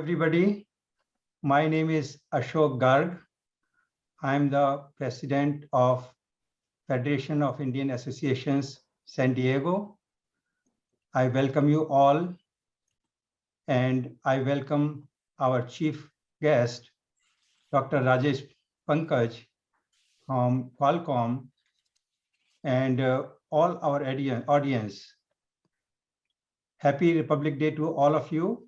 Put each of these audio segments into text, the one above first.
everybody. My name is Ashok Garg. I'm the president of Federation of Indian Associations, San Diego. I welcome you all, and I welcome our chief guest, Dr. Rajesh Pankaj from Qualcomm, and all our audience. Happy Republic Day to all of you.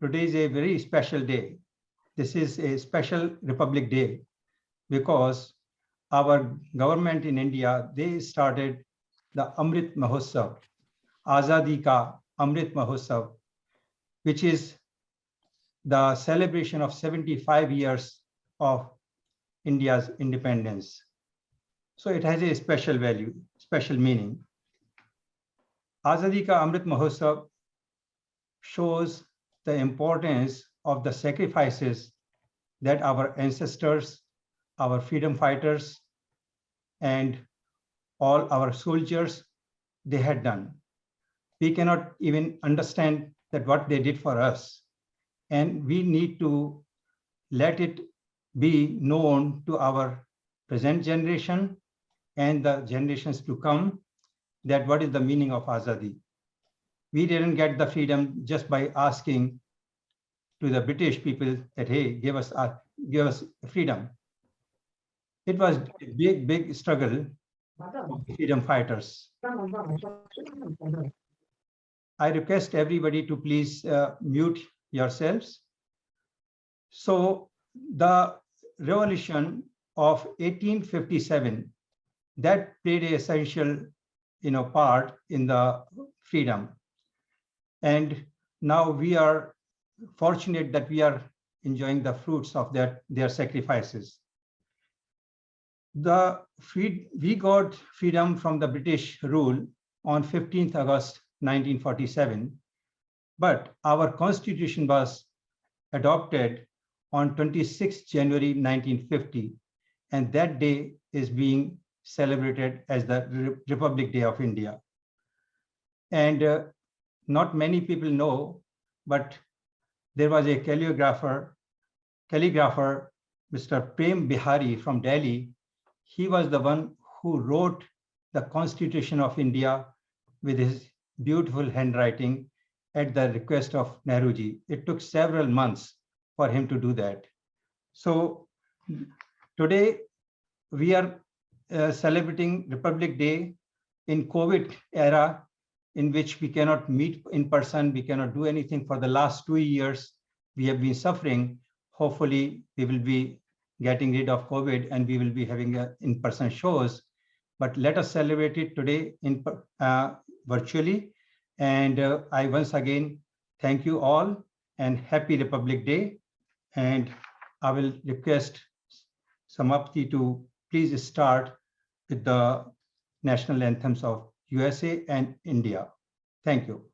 Today is a very special day. This is a special Republic Day because our government in India, they started the Amrit Mahotsav, Azadi Ka Amrit Mahotsav, which is the celebration of 75 years of India's independence. So it has a special value, special meaning. Azadi Ka Amrit Mahotsav shows the importance of the sacrifices that our ancestors, our freedom fighters, and all our soldiers, they had done. We cannot even understand that what they did for us. And we need to let it be known to our present generation and the generations to come that what is the meaning of Azadi. We didn't get the freedom just by asking to the British people that, hey, give us freedom. It was a big struggle of freedom fighters. I request everybody to please mute yourselves. So the revolution of 1857, that played an essential part in the freedom. And now we are fortunate that we are enjoying the fruits of their sacrifices. We got freedom from the British rule on 15th August 1947, but our constitution was adopted on 26th January 1950, and that day is being celebrated as the Republic Day of India. And not many people know, but there was a calligrapher, Mr. Prem Bihari from Delhi. He was the one who wrote the Constitution of India with his beautiful handwriting at the request of Nehruji. It took several months for him to do that. So today we are celebrating Republic Day in COVID era, in which we cannot meet in person, we cannot do anything. For the last 2 years, we have been suffering. Hopefully, we will be getting rid of COVID and we will be having in-person shows. But let us celebrate it today virtually. And I once again thank you all and happy Republic Day. And I will request Samapti to please start with the national anthems of USA and India. Thank you.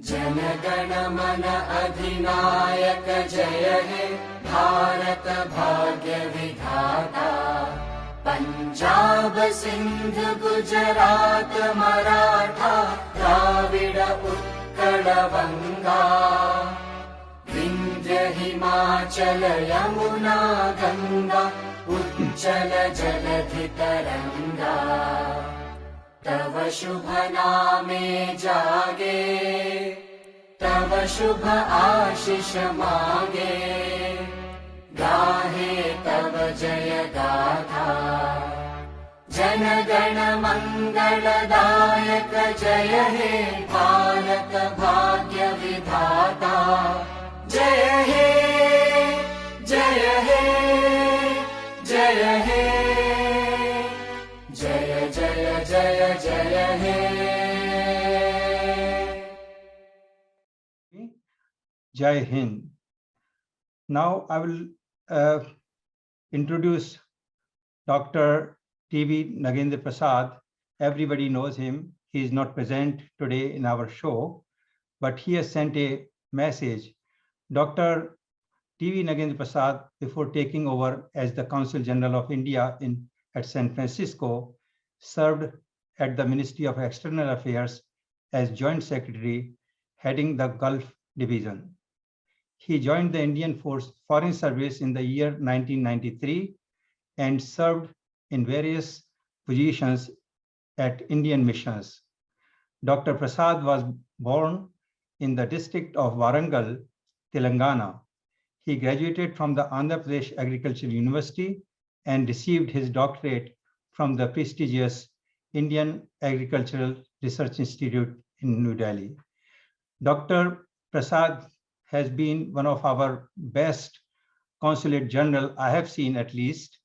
Jana Gana मन अधिनायक जय हे भारत भाग्य विधाता। पंजाब सिंध गुजरात मराठा द्राविड उत्कल बंगा विंध्य हिमाचल यमुना गंगा उच्चल जलधि तरंगा तव शुभ नामे जागे तव शुभ आशीष मागे गाहे तव जय गाथा जन गण मंगलदायक जय हे भारत भाग्य विधाता जय हे जय हे जय हे जय जय जय जय हे Jai Hind. Now I will introduce Dr. T.V. Nagendra Prasad. Everybody knows him. He is not present today in our show, but he has sent a message. Dr. T.V. Nagendra Prasad, before taking over as the Consul General of India at San Francisco, served at the Ministry of External Affairs as Joint Secretary, heading the Gulf Division. He joined the Indian Foreign Service in the year 1993 and served in various positions at Indian missions. Dr. Prasad was born in the district of Warangal, Telangana. He graduated from the Andhra Pradesh Agricultural University and received his doctorate from the prestigious Indian Agricultural Research Institute in New Delhi. Dr. Prasad has been one of our best consulate general I have seen, at least,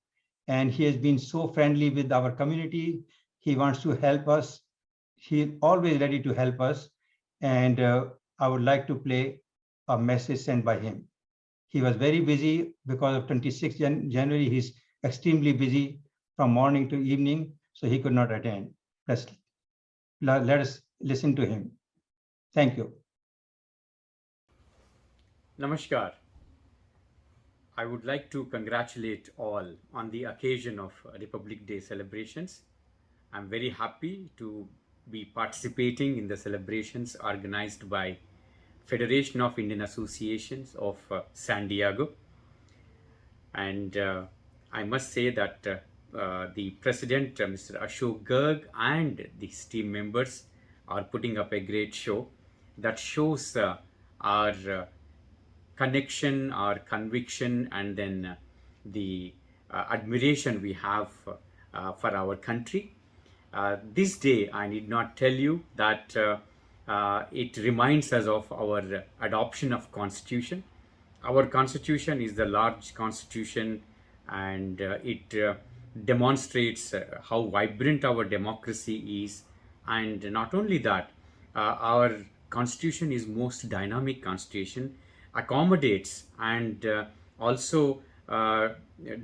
and he has been so friendly with our community. He wants to help us. He is always ready to help us, and I would like to play a message sent by him. He was very busy because of 26th January. He's extremely busy from morning to evening, so he could not attend. Let us listen to him. Thank you. Namaskar. I would like to congratulate all on the occasion of Republic Day celebrations. I'm very happy to be participating in the celebrations organized by Federation of Indian Associations of San Diego. And I must say that the President, Mr. Ashok Garg, and his team members are putting up a great show that shows our connection, our conviction, and then the admiration we have for our country. This day, I need not tell you that it reminds us of our adoption of Constitution. Our Constitution is the large Constitution, and it demonstrates how vibrant our democracy is. And not only that, our Constitution is most dynamic Constitution, accommodates and also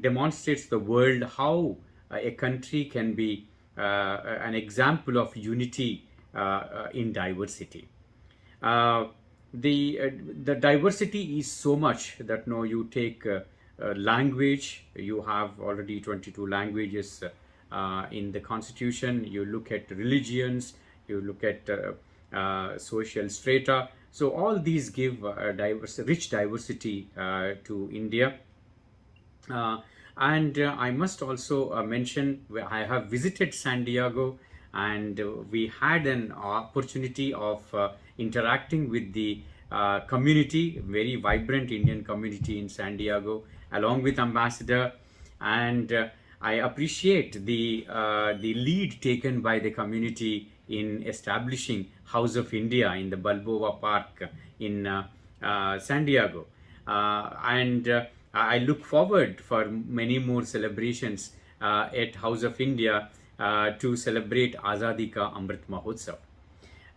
demonstrates the world how a country can be an example of unity in diversity. The diversity is so much that now you take language, you have already 22 languages in the Constitution, you look at religions, you look at social strata. So all these give rich diversity to India. And I must also mention, I have visited San Diego, and we had an opportunity of interacting with the community, very vibrant Indian community in San Diego, along with Ambassador. And I appreciate the lead taken by the community in establishing House of India in the Balboa Park in San Diego. And I look forward for many more celebrations at House of India to celebrate Azadi Ka Amrit Mahotsav.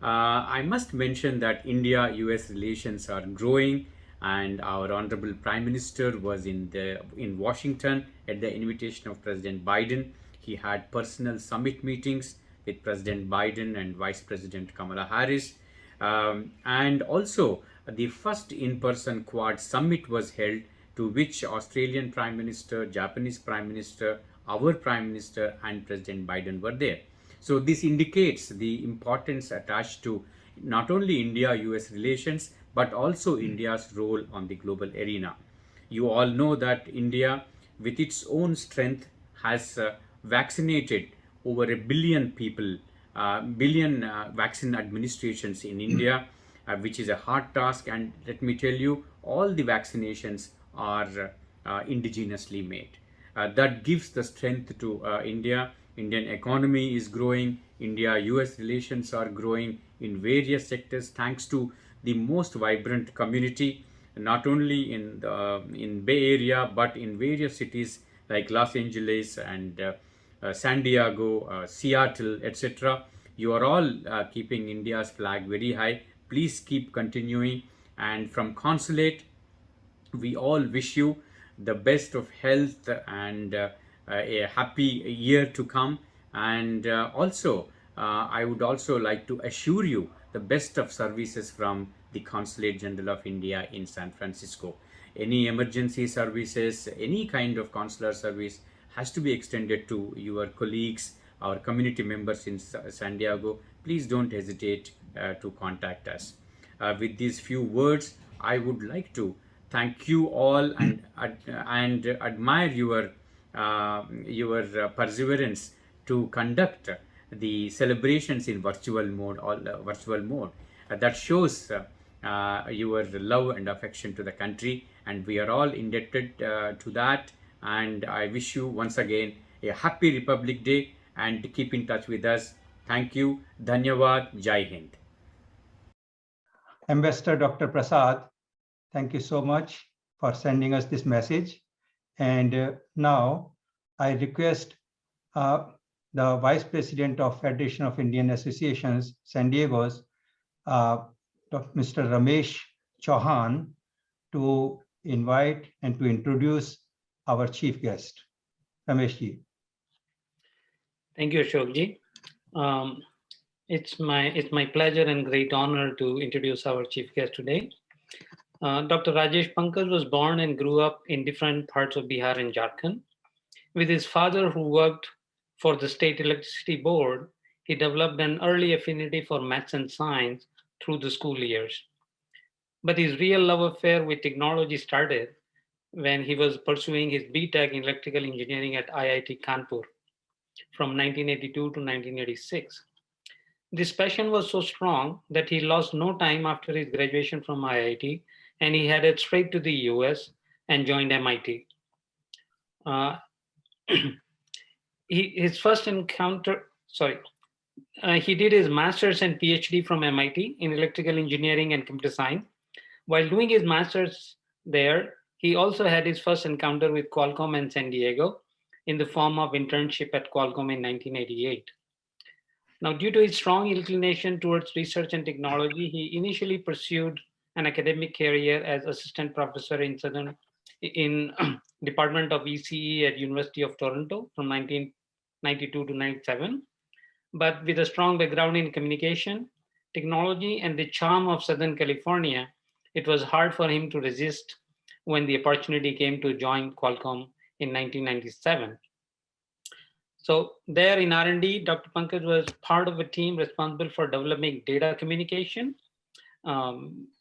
I must mention that India-US relations are growing, and our Honorable Prime Minister was in Washington at the invitation of President Biden. He had personal summit meetings with President Biden and Vice President Kamala Harris. And also the first in-person Quad summit was held to which Australian Prime Minister, Japanese Prime Minister, our Prime Minister, and President Biden were there. So this indicates the importance attached to not only India-US relations, but also India's role on the global arena. You all know that India, with its own strength, has vaccinated over a billion people, billion vaccine administrations in India, which is a hard task. And let me tell you, all the vaccinations are indigenously made. That gives the strength to India. Indian economy is growing. India-US relations are growing in various sectors thanks to the most vibrant community, not only in Bay Area but in various cities like Los Angeles and San Diego, Seattle, etc. You are all keeping India's flag very high. Please keep continuing. And from Consulate, we all wish you the best of health and a happy year to come. And also, I would also like to assure you the best of services from the Consulate General of India in San Francisco. Any emergency services, any kind of consular service has to be extended to your colleagues, our community members in San Diego. Please don't hesitate to contact us. With these few words, I would like to thank you all and admire your perseverance to conduct the celebrations in virtual mode. That shows your love and affection to the country, and we are all indebted to that. And I wish you once again a happy Republic Day, and keep in touch with us. Thank you. Dhanyavad. Jai Hind. Ambassador Dr. Prasad, thank you so much for sending us this message. And now I request the Vice President of Federation of Indian Associations, San Diego's, Mr. Ramesh Chauhan, to invite and to introduce our chief guest. Ramesh ji. Thank you, Ashok ji. It's my pleasure and great honor to introduce our chief guest today. Dr. Rajesh Pankaj was born and grew up in different parts of Bihar and Jharkhand. With his father, who worked for the State Electricity Board, he developed an early affinity for maths and science through the school years. But his real love affair with technology started when he was pursuing his BTech in electrical engineering at IIT Kanpur from 1982 to 1986. This passion was so strong that he lost no time after his graduation from IIT, and he headed straight to the US and joined MIT. He did his master's and PhD from MIT in electrical engineering and computer science. While doing his master's there, he also had his first encounter with Qualcomm and San Diego in the form of internship at Qualcomm in 1988. Now, due to his strong inclination towards research and technology, he initially pursued an academic career as assistant professor in Department of ECE at University of Toronto from 1992 to 97. But with a strong background in communication, technology, and the charm of Southern California, it was hard for him to resist when the opportunity came to join Qualcomm in 1997. So there in R&D, Dr. Pankaj was part of a team responsible for developing data communication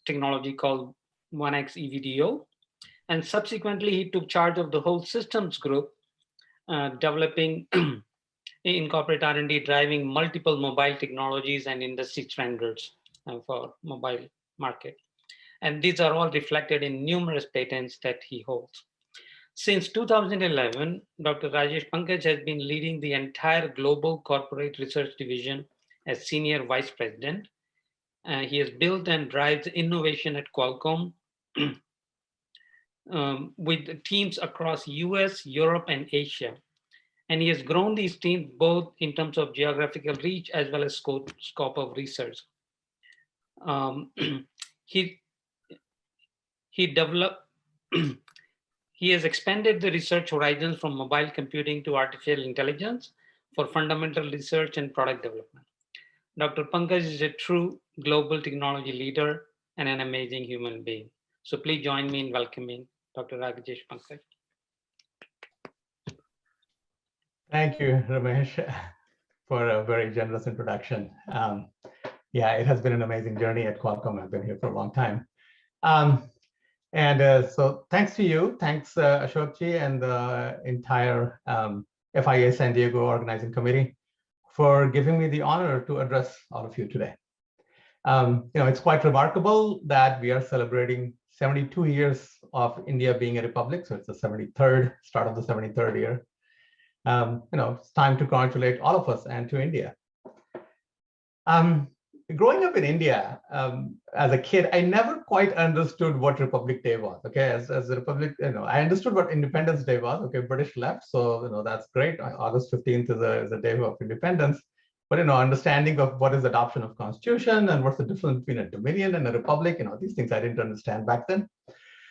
technology called 1X EVDO. And subsequently, he took charge of the whole systems group, developing in corporate R&D, driving multiple mobile technologies and industry standards for mobile market. And these are all reflected in numerous patents that he holds. Since 2011, Dr. Rajesh Pankaj has been leading the entire global corporate research division as Senior Vice President. He has built and drives innovation at Qualcomm with teams across US, Europe, and Asia. And he has grown these teams both in terms of geographical reach as well as scope of research. He has expanded the research horizons from mobile computing to artificial intelligence for fundamental research and product development. Dr. Pankaj is a true global technology leader and an amazing human being. So please join me in welcoming Dr. Rajesh Pankaj. Thank you, Ramesh, for a very generous introduction. Yeah, it has been an amazing journey at Qualcomm. I've been here for a long time. So thanks to you, thanks Ashokji and the entire FIA San Diego organizing committee for giving me the honor to address all of you today. It's quite remarkable that we are celebrating 72 years of India being a republic. So it's the 73rd, start of the 73rd year. It's time to congratulate all of us and to India. Growing up in India, as a kid, I never quite understood what Republic Day was. Okay, as a republic, I understood what Independence Day was. Okay, British left, so that's great. August 15th is a day of independence. But understanding of what is adoption of constitution and what's the difference between a dominion and a republic, these things I didn't understand back then.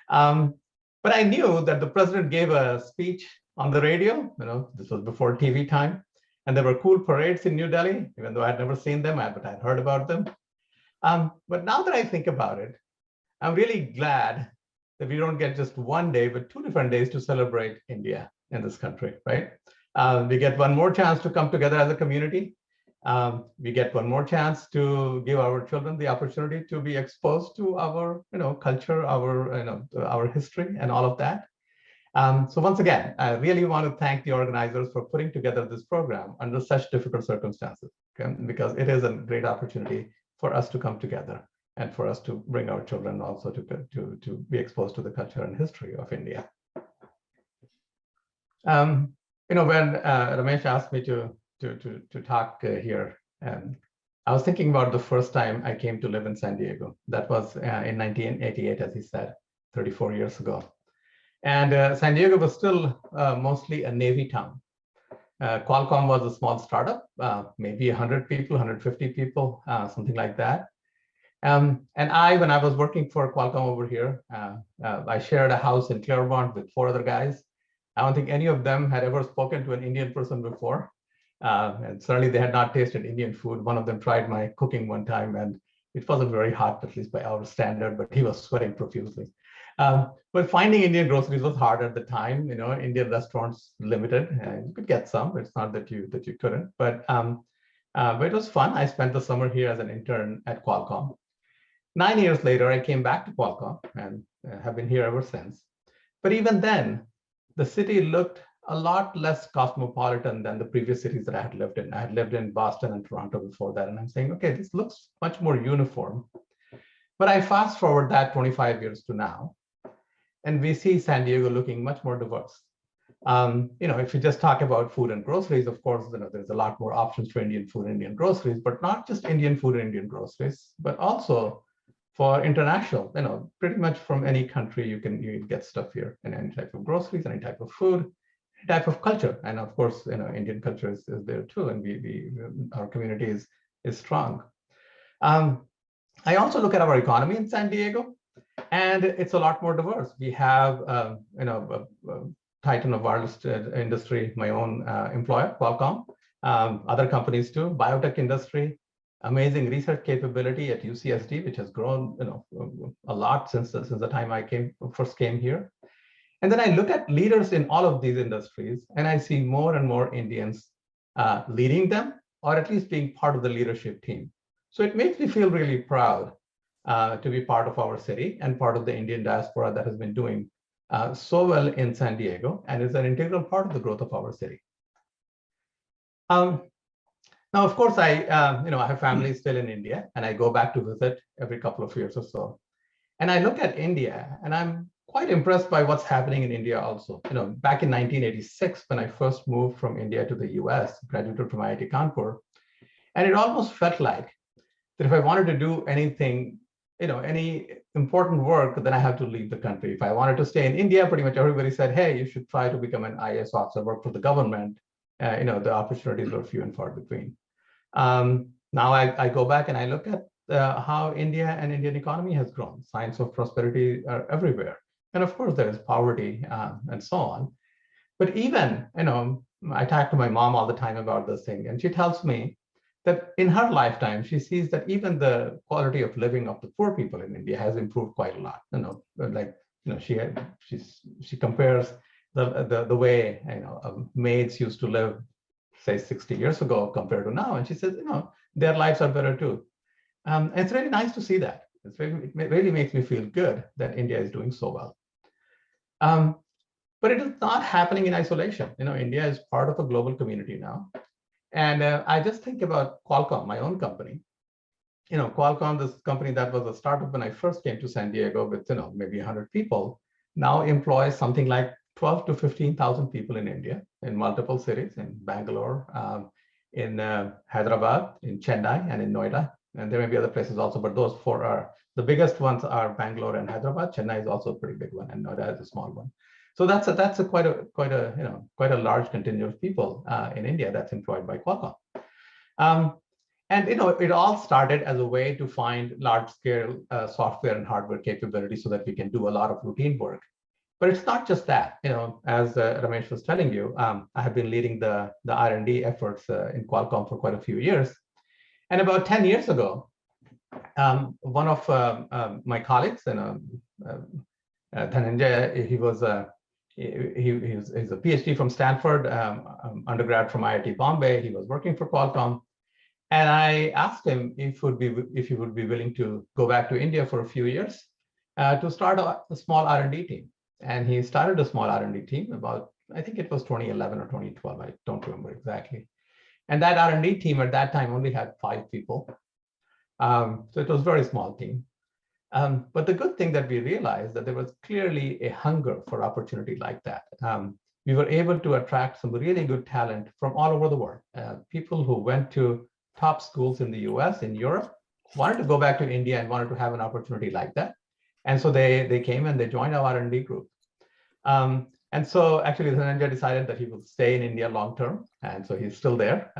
But I knew that the president gave a speech on the radio. This was before TV time. And there were cool parades in New Delhi, even though I'd never seen them, but I'd heard about them. But now that I think about it, I'm really glad that we don't get just one day, but 2 different days to celebrate India in this country, right? We get one more chance to come together as a community. We get one more chance to give our children the opportunity to be exposed to our, culture, our history, and all of that. So once again, I really want to thank the organizers for putting together this program under such difficult circumstances, okay? Because it is a great opportunity for us to come together and for us to bring our children also to be exposed to the culture and history of India. When Ramesh asked me to talk here, I was thinking about the first time I came to live in San Diego. That was in 1988, as he said, 34 years ago. And San Diego was still mostly a Navy town. Qualcomm was a small startup, maybe 100 people, 150 people, something like that. And when I was working for Qualcomm over here, I shared a house in Claremont with 4 other guys. I don't think any of them had ever spoken to an Indian person before. And certainly they had not tasted Indian food. One of them tried my cooking one time, and it wasn't very hot, at least by our standard, but he was sweating profusely. But finding Indian groceries was hard at the time. Indian restaurants limited, and you could get some. It's not that you couldn't, but it was fun. I spent the summer here as an intern at Qualcomm. 9 years later, I came back to Qualcomm and have been here ever since. But even then, the city looked a lot less cosmopolitan than the previous cities that I had lived in. I had lived in Boston and Toronto before that, and I'm saying, okay, this looks much more uniform. But I fast forward that 25 years to now, and we see San Diego looking much more diverse. If you just talk about food and groceries, of course, there's a lot more options for Indian food and Indian groceries, but not just Indian food and Indian groceries, but also for international, pretty much from any country, you can get stuff here, and any type of groceries, any type of food, any type of culture. And of course, Indian culture is there too, and our community is strong. I also look at our economy in San Diego, and it's a lot more diverse. We have, titan of wireless industry, my own employer, Qualcomm, other companies too, biotech industry, amazing research capability at UCSD, which has grown, a lot since the time I first came here. And then I look at leaders in all of these industries, and I see more and more Indians leading them, or at least being part of the leadership team. So it makes me feel really proud to be part of our city and part of the Indian diaspora that has been doing so well in San Diego, and is an integral part of the growth of our city. Now, of course, I have family still in India, and I go back to visit every couple of years or so. And I look at India, and I'm quite impressed by what's happening in India also. Back in 1986, when I first moved from India to the US, graduated from IIT Kanpur, and it almost felt like that if I wanted to do anything, any important work, then I have to leave the country. If I wanted to stay in India, pretty much everybody said, hey, you should try to become an IAS officer, work for the government. The opportunities were few and far between. Now I go back and I look at how India and Indian economy has grown. Signs of prosperity are everywhere. And of course, there is poverty and so on. But even, I talk to my mom all the time about this thing, and she tells me that in her lifetime, she sees that even the quality of living of the poor people in India has improved quite a lot. Like she compares the way maids used to live, say 60 years ago compared to now, and she says their lives are better too. And it's really nice to see that. It really makes me feel good that India is doing so well. But it is not happening in isolation. India is part of a global community now. And I just think about Qualcomm, my own company. Qualcomm, this company that was a startup when I first came to San Diego with maybe 100 people, now employs something like 12 to 15,000 people in India, in multiple cities, in Bangalore, in Hyderabad, in Chennai, and in Noida. And there may be other places also, but those four are the biggest ones are Bangalore and Hyderabad. Chennai is also a pretty big one, and Noida is a small one. So that's quite a large contingent of people in India that's employed by Qualcomm. And it all started as a way to find large-scale software and hardware capability so that we can do a lot of routine work. But it's not just that. As Ramesh was telling you, I have been leading the R&D efforts in Qualcomm for quite a few years. And about 10 years ago, one of my colleagues, Dhananjay, he's a PhD from Stanford, undergrad from IIT Bombay. He was working for Qualcomm. And I asked him if he would be willing to go back to India for a few years to start a small R&D team. And he started a small R&D team about, I think it was 2011 or 2012. I don't remember exactly. And that R&D team at that time only had 5 people. So it was a very small team. But the good thing that we realized that there was clearly a hunger for opportunity like that. We were able to attract some really good talent from all over the world. People who went to top schools in the US, in Europe, wanted to go back to India and wanted to have an opportunity like that. And so they came and they joined our R&D group. And so actually Dhananjay decided that he will stay in India long-term. And so he's still there,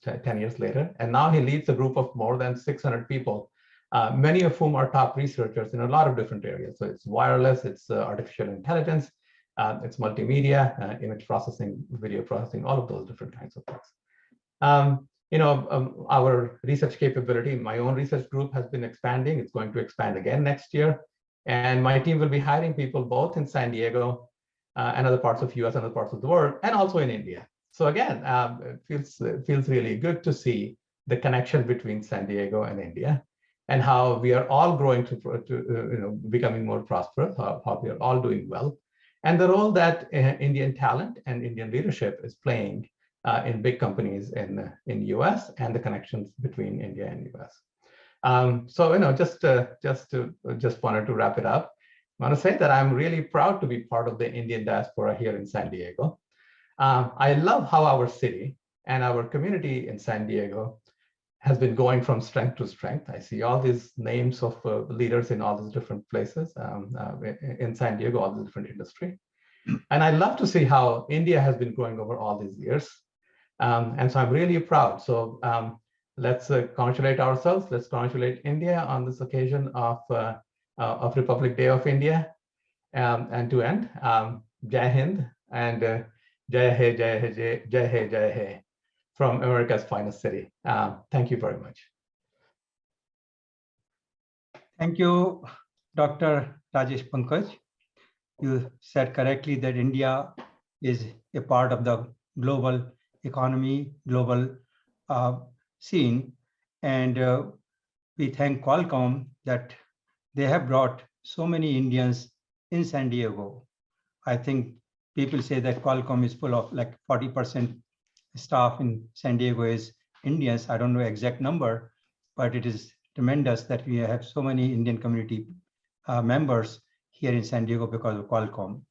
10 years later. And now he leads a group of more than 600 people, many of whom are top researchers in a lot of different areas. So it's wireless, it's artificial intelligence, it's multimedia, image processing, video processing, all of those different kinds of things. Our research capability, my own research group has been expanding. It's going to expand again next year. And my team will be hiring people both in San Diego and other parts of US and other parts of the world, and also in India. So again, it feels really good to see the connection between San Diego and India, and how we are all growing to becoming more prosperous, how we are all doing well, and the role that Indian talent and Indian leadership is playing in big companies in US, and the connections between India and US. So just wanted to wrap it up. I want to say that I'm really proud to be part of the Indian diaspora here in San Diego. I love how our city and our community in San Diego has been going from strength to strength. I see all these names of leaders in all these different places in San Diego, all the different industry. And I love to see how India has been growing over all these years. And so I'm really proud. So let's congratulate ourselves. Let's congratulate India on this occasion of Republic Day of India. And to end, Jai Hind and Jai Hai, Jai Hai, Jai Hai, Jai Hai from America's finest city. Thank you very much. Thank you, Dr. Rajesh Pankaj. You said correctly that India is a part of the global economy, global scene. And we thank Qualcomm that they have brought so many Indians in San Diego. I think people say that Qualcomm is full of like 40% staff in San Diego is Indians. I don't know exact number, but it is tremendous that we have so many Indian community members here in San Diego because of Qualcomm.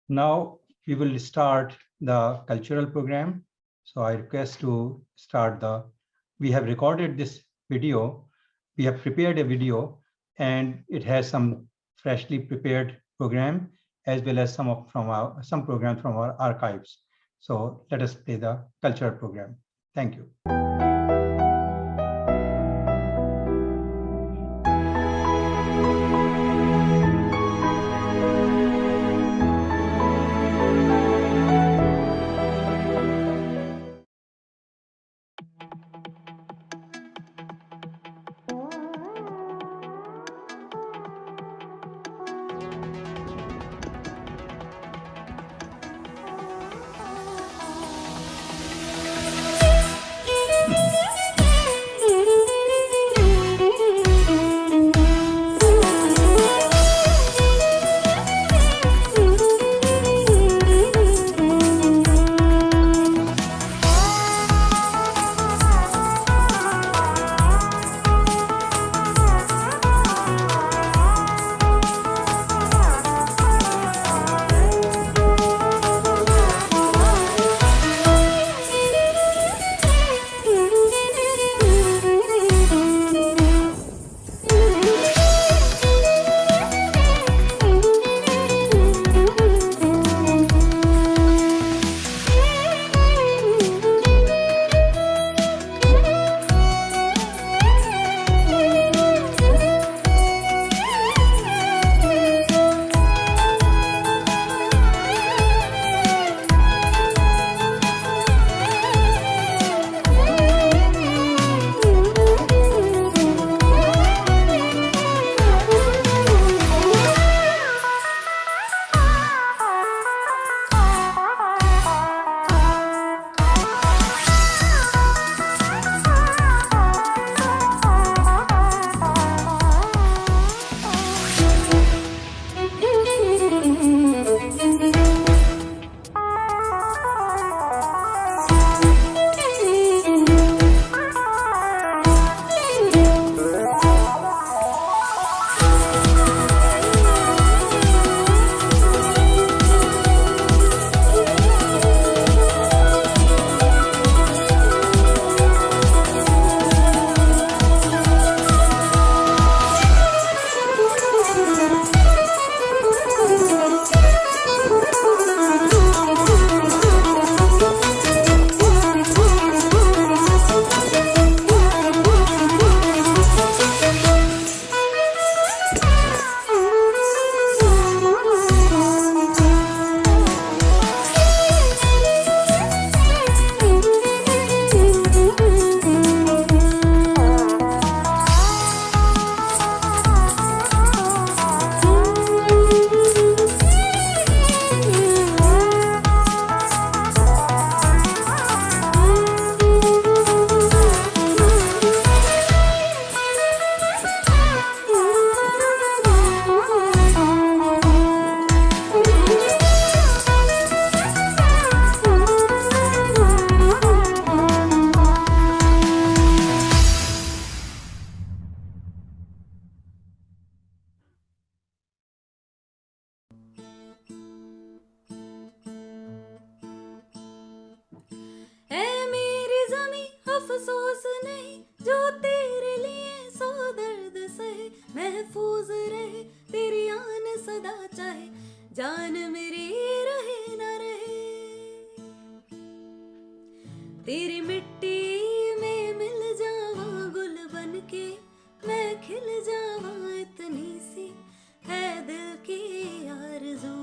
Now we will start the cultural program. So I request to start we have recorded this video. We have prepared a video, and it has some freshly prepared program as well as some programs from our archives. So let us play the cultural program. Thank you. अफसोस नहीं जो तेरे लिए सौ दर्द सहे, महफूज रहे तेरी आन सदा चाहे, जान मेरी रहे न रहे। तेरी मिट्टी में मिल जावा गुल बन के, मैं खिल जावा इतनी सी है दिल की आरज़ू।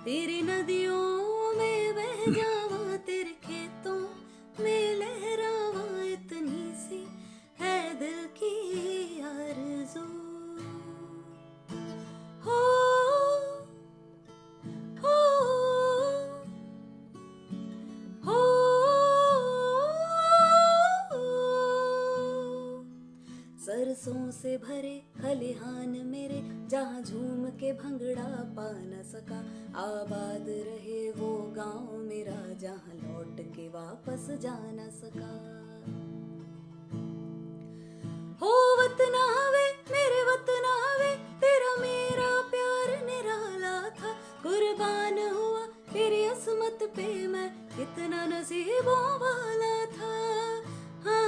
तेरी नदियों में बह जावा, तेरे खेतों में लहरावा इतनी सी है दिल की आरज़ू। हो हो हो सरसों से भरे खलिहान मेरे, जहाँ झूम के भंगड़ा पा न सका, आबाद रहे वो गांव मेरा जहाँ लौट के वापस जा न सका। हो वतन हवे मेरे वतन हवे, तेरा मेरा प्यार निराला था, कुर्बान हुआ तेरी असमत पे मैं, कितना नसीबों वाला था। हाँ,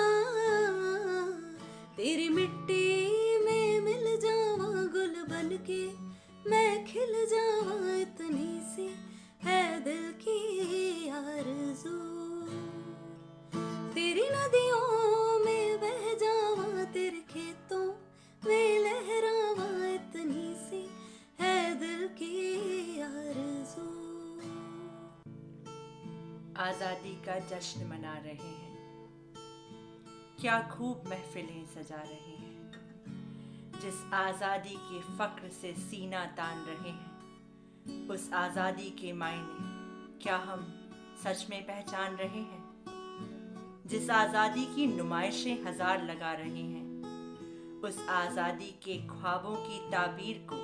तेरी मिट्टी में मिल जावा गुल बन के, मैं खिल जावा इतनी सी है दिल की आरज़ू। तेरी नदियों में बह जावा, तेरे खेतों में लहरावा इतनी सी है दिल की आरज़ू। आज़ादी का जश्न मना रहे हैं, क्या खूब महफिलें सजा रहे हैं। जिस आज़ादी के फ़क्र से सीना तान रहे हैं, उस आज़ादी के मायने क्या हम सच में पहचान रहे हैं। जिस आज़ादी की नुमाइशें हजार लगा रहे हैं, उस आज़ादी के ख्वाबों की ताबीर को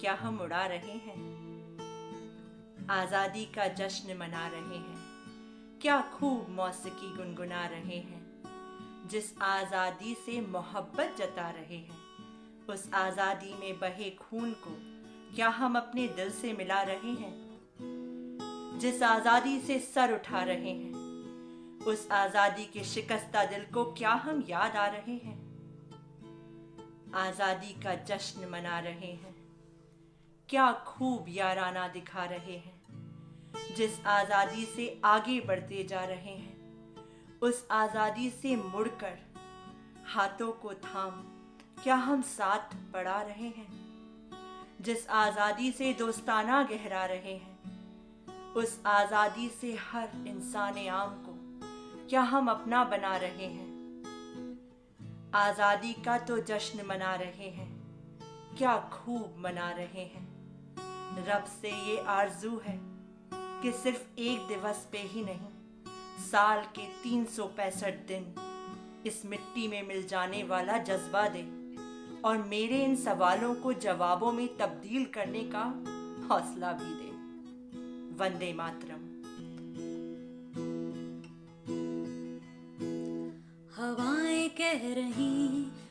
क्या हम उड़ा रहे हैं। आज़ादी का जश्न मना रहे हैं, क्या खूब मौसीकी गुनगुना रहे हैं। जिस आज़ादी से मोहब्बत जता रहे हैं, उस आज़ादी में बहे खून को क्या हम अपने दिल से मिला रहे हैं। जिस आज़ादी से सर उठा रहे हैं, उस आज़ादी के शिकस्ता दिल को क्या हम याद आ रहे हैं। आज़ादी का जश्न मना रहे हैं, क्या खूब याराना दिखा रहे हैं। जिस आज़ादी से आगे बढ़ते जा रहे हैं, उस आज़ादी से मुड़कर हाथों को थाम क्या हम साथ बढ़ा रहे हैं। जिस आज़ादी से दोस्ताना गहरा रहे हैं, उस आज़ादी से हर इंसान आम को क्या हम अपना बना रहे हैं। आज़ादी का तो जश्न मना रहे हैं, क्या खूब मना रहे हैं। रब से ये आरज़ू है कि सिर्फ एक दिवस पे ही नहीं, साल के 365 दिन इस मिट्टी में मिल जाने वाला जज्बा दे और मेरे इन सवालों को जवाबों में तब्दील करने का हौसला भी दे। वंदे मातरम। हवाएं कह रही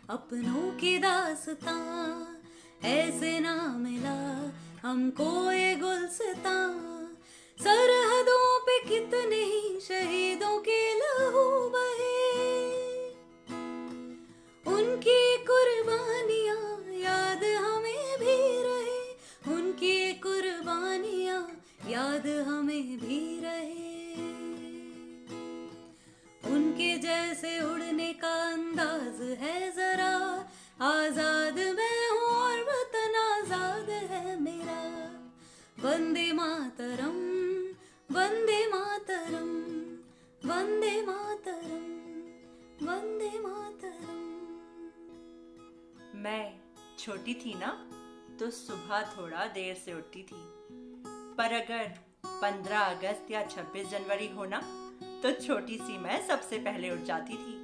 अपनों की दास्तां, ऐसे ना मिला हमको ये गुलसितां। सरहदों पे कितने ही शहीदों के लहू बहे, उनकी कुर्बानियां याद हमें भी रहे, उनकी कुर्बानियां याद हमें भी रहे। उनके जैसे उड़ने का अंदाज है जरा, आजाद मैं हूँ और वतन आजाद है मेरा। वंदे मातरम, वंदे मातरम, वंदे मातरम, वंदे मातरम। मैं छोटी थी ना, तो सुबह थोड़ा देर से उठती थी, पर अगर 15 अगस्त या 26 जनवरी होना तो छोटी सी मैं सबसे पहले उठ जाती थी।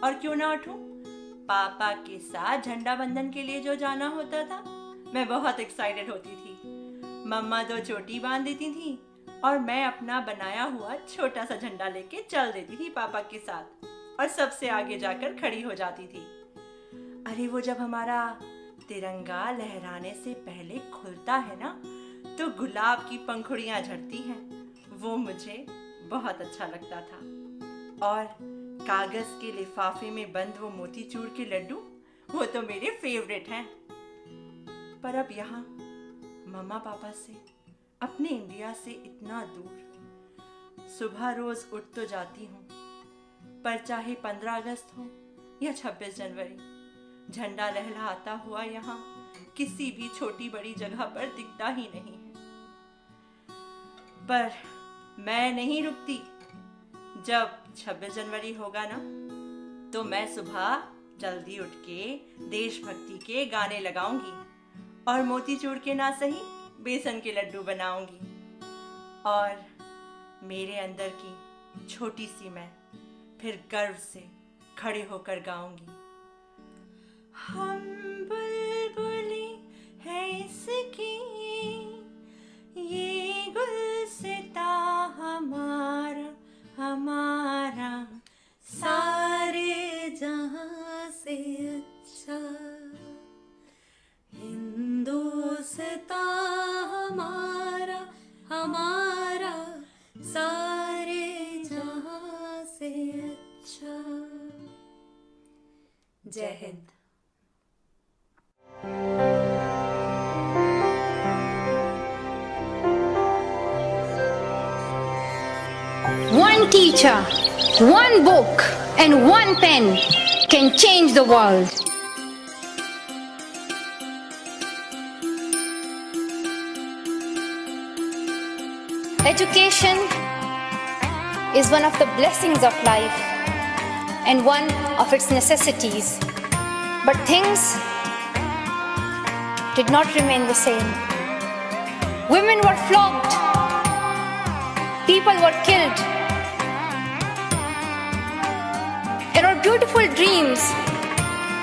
और क्यों ना उठूं, पापा के साथ झंडा बंधन के लिए जो जाना होता था, मैं बहुत एक्साइटेड होती थी। मम्मा दो चोटी बांध देती थी और मैं अपना बनाया हुआ छोटा सा झंडा लेके चल देती थी पापा के साथ, और सबसे आगे जाकर खड़ी हो जाती थी। अरे वो जब हमारा तिरंगा लहराने से पहले खुलता है ना, तो गुलाब की पंखुड़ियां झड़ती हैं, वो मुझे बहुत अच्छा लगता था। और कागज के लिफाफे में बंद वो मोतीचूर के लड्डू, वो तो मेरे फेवरेट हैं। पर अब यहाँ मम्मा पापा से, अपने इंडिया से इतना दूर, सुबह रोज उठ तो जाती हूँ, पर चाहे 15 अगस्त हो या 26 जनवरी, झंडा लहलहाता हुआ यहाँ किसी भी छोटी बड़ी जगह पर दिखता ही नहीं है। पर मैं नहीं रुकती। जब 26 जनवरी होगा ना, तो मैं सुबह जल्दी उठ के देशभक्ति के गाने लगाऊंगी और मोतीचूर के ना सही बेसन के लड्डू बनाऊंगी, और मेरे अंदर की छोटी सी मैं फिर गर्व से खड़े होकर गाऊंगी, हम बुलबुलें हैं इसकी, ये गुलसिता हमारा हमारा, सारे जहां से अच्छा हिंदुस्तां हमारा हमारा, सारे जहां से अच्छा। जय Hind. One teacher, one book, and one pen can change the world. Education is one of the blessings of life and one of its necessities. But things did not remain the same. Women were flogged. People were killed. And our beautiful dreams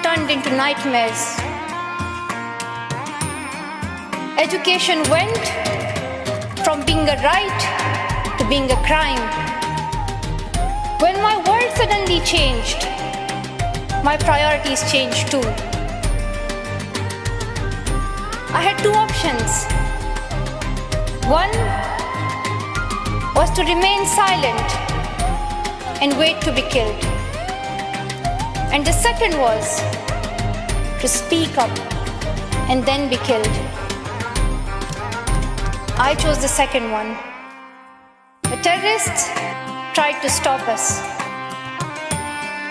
turned into nightmares. Education went from being a right to being a crime. When my world suddenly changed, my priorities changed too. I had two options. One was to remain silent and wait to be killed. And the second was to speak up and then be killed. I chose the second one. The terrorists tried to stop us,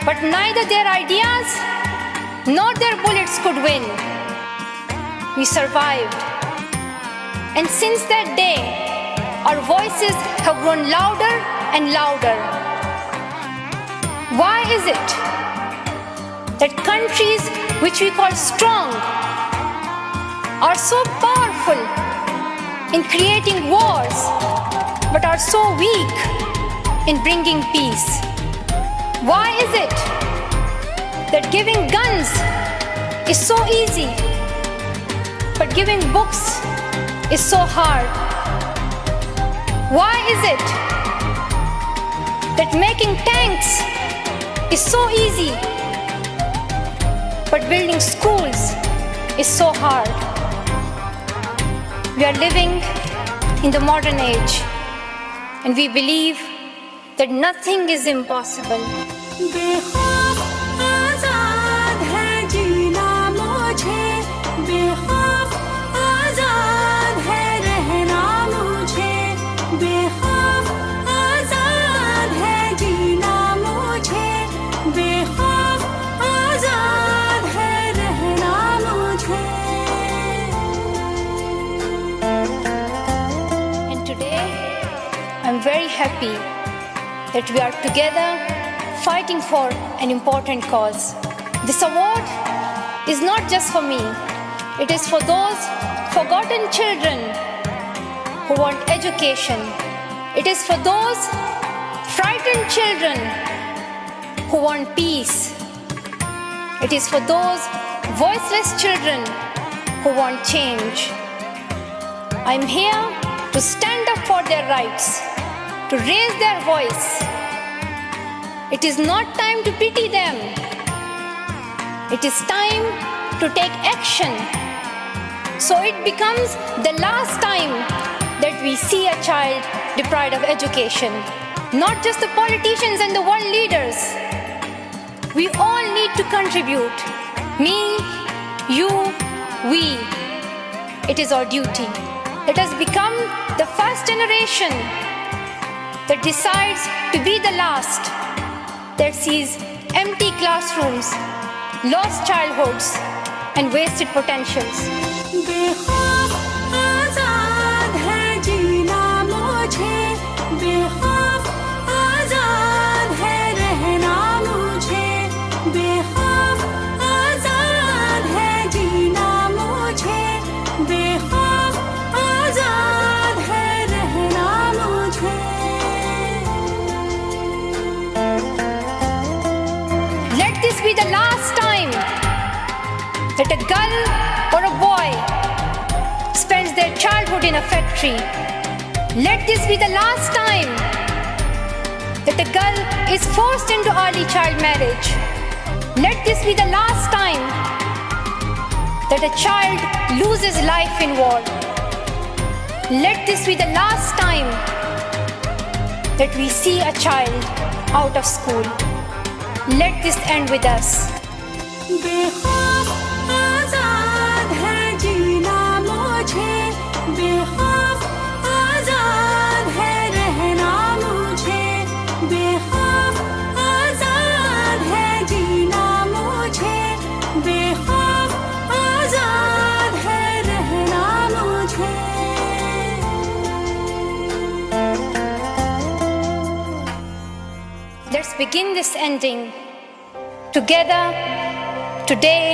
but neither their ideas nor their bullets could win. We survived, and since that day, our voices have grown louder and louder. Why is it that countries which we call strong are so powerful in creating wars, but are so weak in bringing peace? Why is it that giving guns is so easy, but giving books is so hard? Why is it that making tanks is so easy, but building schools is so hard? We are living in the modern age, and we believe that nothing is impossible. बेखौफ आजाद है जीना मुझे, बेखौफ आजाद है रहना मुझे, बेखौफ आजाद है जीना मुझे, बेखौफ आजाद है रहना मुझे। And today, I'm very happy that we are together fighting for an important cause. This award is not just for me, it is for those forgotten children who want education. It is for those frightened children who want peace. It is for those voiceless children who want change. I'm here to stand up for their rights, to raise their voice. It is not time to pity them. It is time to take action, so it becomes the last time that we see a child deprived of education. not just the politicians and the world leaders. We all need to contribute. Me, you, we. It is our duty. Let us become the first generation that decides to be the last, that sees empty classrooms, lost childhoods, and wasted potentials. बेखौफ आजाद है जीना मुझे, बेखौफ आजाद है रहना मुझे, बेखौफ आजाद है जीना मुझे, बेखौफ आजाद है रहना मुझे. Let this be the last time that a girl or a boy spends their childhood in a factory. Let this be the last time that a girl is forced into early child marriage. Let this be the last time that a child loses life in war. Let this be the last time that we see a child out of school. Let this end with us. बेखौफ आजाद है जीना मुझे, बेखौफ आजाद है रहना मुझे, बेखौफ आजाद है जीना मुझे, बेखौफ आजाद है रहना मुझे. Let's begin this ending together, today,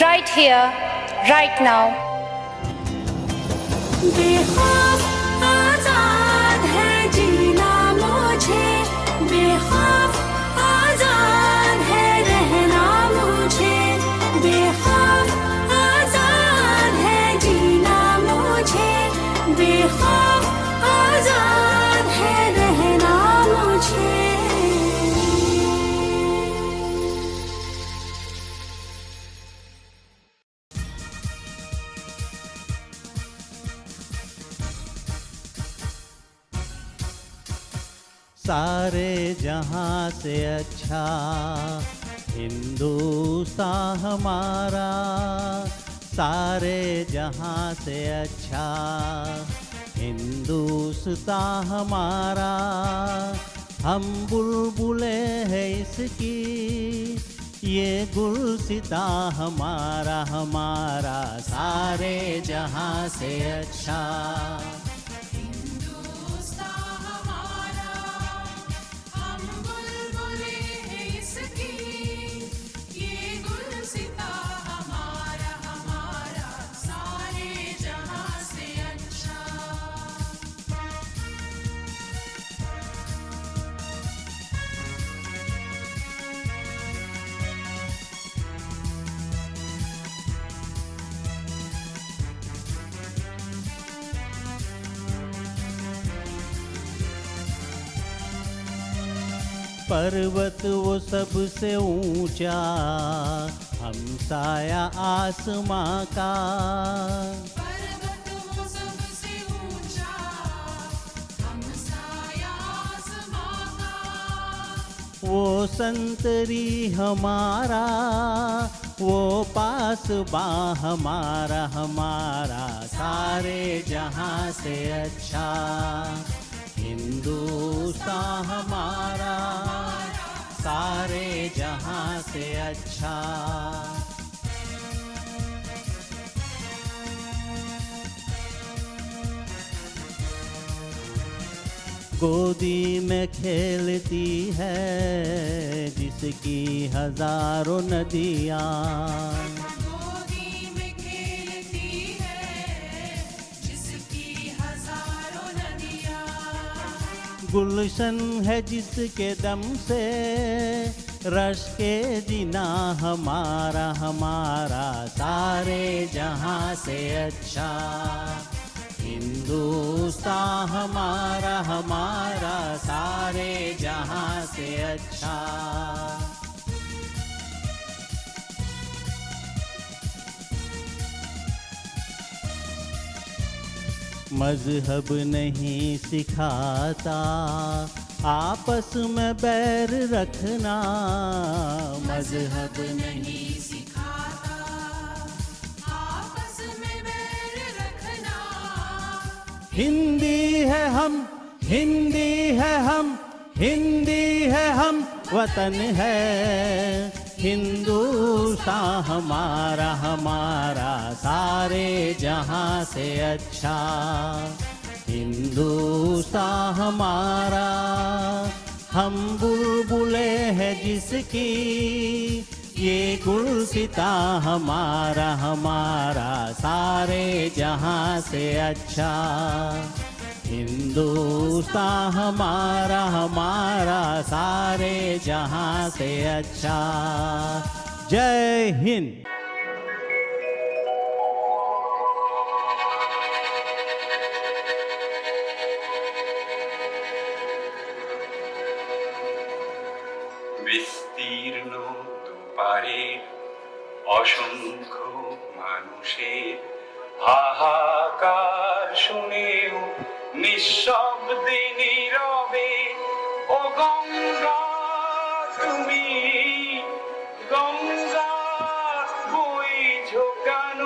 right here, right now. बेखौफ आजाद है जीना मुझे, बेखौफ आजाद है रहना मुझे, बेखौफ आजाद है जीना मुझे, बेखौफ आजाद है रहना मुझे. सारे जहां से अच्छा हिंदुस्तान हमारा, सारे जहां से अच्छा हिंदुस्तान हमारा. हम बुलबुले हैं इसकी, ये गुलसिता हमारा हमारा. सारे जहां से अच्छा पर्वत वो सबसे ऊंचा, हमसाया आसमां का. पर्वत वो सबसे ऊंचा, हमसाया आसमां का. वो संतरी हमारा, वो पासबा हमारा हमारा. सारे जहां से अच्छा हिंदुस्तान हमारा, सारे जहां से अच्छा. गोदी में खेलती है जिसकी हजारों नदियाँ, गुलशन है जिसके दम से रश के जिना हमारा हमारा. सारे जहां से अच्छा हिंदुस्तान हमारा हमारा, सारे जहां से अच्छा. मजहब नहीं सिखाता आपस में बैर रखना, मजहब नहीं सिखाता आपस में बैर रखना। हिंदी है हम, हिंदी है हम, हिंदी है हम, वतन है हिंदुस्तान हमारा, हमारा सारे जहां से अच्छा हिंदुस्तान हमारा। हम बुलबुले हैं जिसकी, ये गुलसिता हमारा, हमारा सारे जहां से अच्छा हिंदुस्तान हमारा, हमारा सारे जहां से अच्छा। जय हिंद। বিস্তীর্ণ দুপারে অসংখ্য মানুষের হাহাকার শুনেও নিঃশব্দে নীরবে ও গঙ্গা তুমি, গঙ্গা বইছো কেন?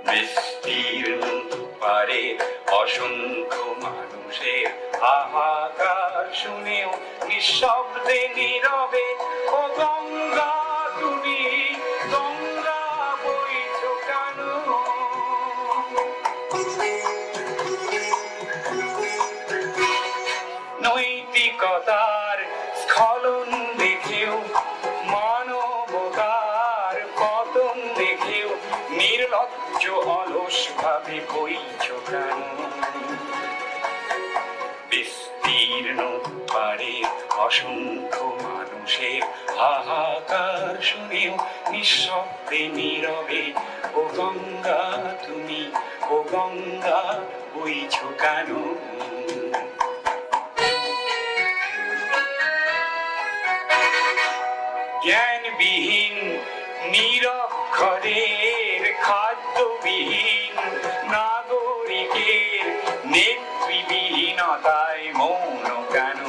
বিস্তীর্ণ পারে অসংখ্য মানুষের হাহাকার শুনেও নিঃশব্দে নীরবে ও গঙ্গা তুমি, গঙ্গা বইছো কেন? নৈতিকতার স্খলন দেখেও, মানবতার পতন দেখেও নির্লজ্জ অলস ভাবে বইছো কেন? বিস্তীর্ণ পারে অসংখ্য মানুষের হাহাকার শুনেও নিঃশব্দে নীরবে ও গঙ্গা তুমি, ও গঙ্গা বইছো কেন? জ্ঞানবিহীন নিরক্ষরের, খাদ্যবিহীন নাগরিকের নেতৃবিহীনতায় মৌন কেন?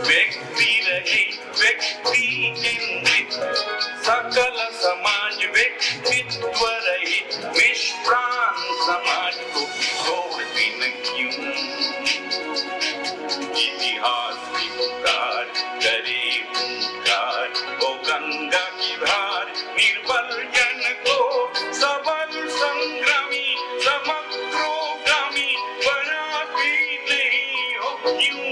व्यक्तिरहित व्यक्ति केंद्रित सकल समाज व्यक्तित्व रहित निष्प्राण समाज को छोड़ती न क्यों? इतिहास की पुकार करे पुकार, वो गंगा की भार निर्बल जन को सबल संग्रामी समग्रोगामी बनाती नहीं हो क्यों?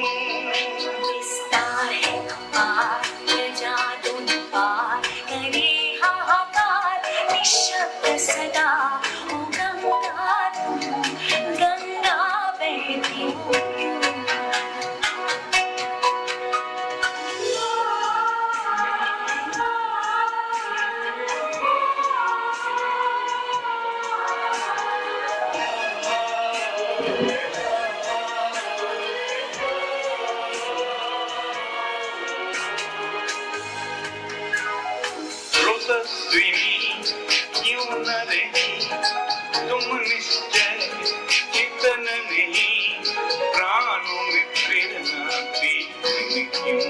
सदा ओ गंगा तुम, गंगा बहती हो क्यों? रोसस्विनी क्यों न रही तुम निश्चय चितन नहीं, प्राणों में प्रेरणा बीतनी क्यों?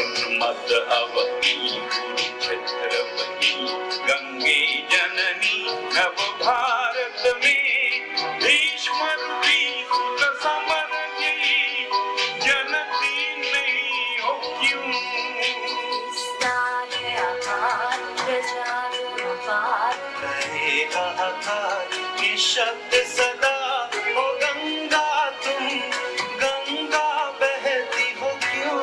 उन्मत्त अवनी कुरुक्षेत्र बनी गंगे जननी नव भारत में भीष्म रूपी सुत समर की जनती नहीं हो क्यों? शब्द सदा हो गंगा तुम, गंगा बहती हो क्यों?